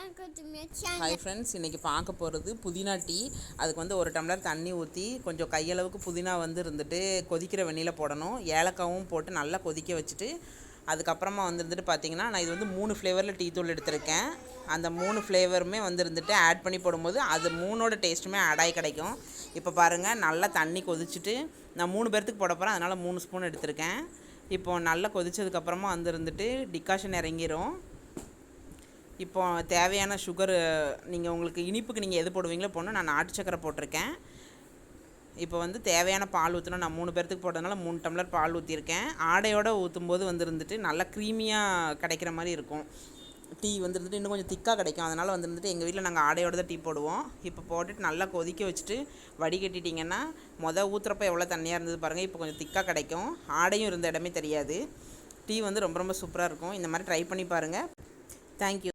Hi friends, இன்றைக்கி பார்க்க போகிறது புதினா டீ. அதுக்கு வந்து ஒரு டம்ளர் தண்ணி ஊற்றி கொஞ்சம் கையளவுக்கு புதினா வந்து இருந்துட்டு கொதிக்கிற வெந்நீரில் போடணும். ஏலக்காவும் போட்டு நல்லா கொதிக்க வச்சுட்டு அதுக்கப்புறமா வந்துட்டு பார்த்திங்கன்னா, நான் இது வந்து 3 ஃப்ளேவரில் டீ தூள் எடுத்திருக்கேன். அந்த 3 ஃப்ளேவருமே வந்து இருந்துட்டு ஆட் பண்ணி போடும்போது அது 3ஓட டேஸ்ட்டுமே ஆட் ஆகி கிடைக்கும். இப்போ பாருங்கள், நல்லா தண்ணி கொதிச்சுட்டு நான் 3 பேர்த்துக்கு போட போகிறேன், அதனால் 3 ஸ்பூன் எடுத்திருக்கேன். இப்போது நல்லா கொதித்ததுக்கப்புறமா வந்து இருந்துட்டு டிகாஷன் இறங்கிரும். இப்போ தேவையான சுகரு நீங்கள் உங்களுக்கு இனிப்புக்கு நீங்கள் எது போடுவீங்களோ போடணும். நான் நாட்டு சக்கரை போட்டிருக்கேன். இப்போ வந்து தேவையான பால் ஊற்றணும். நான் 3 பேர்த்துக்கு போட்டதுனால 3 டம்ளர் பால் ஊற்றிருக்கேன். ஆடையோடு ஊற்றும்போது வந்து இருந்துட்டு நல்லா க்ரீமியாக கிடைக்கிற மாதிரி இருக்கும். டீ வந்து இருந்துட்டு இன்னும் கொஞ்சம் திக்காக கிடைக்கும். அதனால் வந்து இருந்துட்டு எங்கள் வீட்டில் நாங்கள் ஆடையோடு தான் டீ போடுவோம். இப்போ போட்டுட்டு நல்லா கொதிக்க வச்சுட்டு வடிகட்டிட்டிங்கன்னா ஊற்றுறப்ப எவ்வளோ தண்ணியாக இருந்தது பாருங்கள். இப்போ கொஞ்சம் திக்காக கிடைக்கும். ஆடையும் இருந்த இடமே தெரியாது. டீ வந்து ரொம்ப ரொம்ப சூப்பராக இருக்கும். இந்த மாதிரி ட்ரை பண்ணி பாருங்கள். தேங்க்யூ.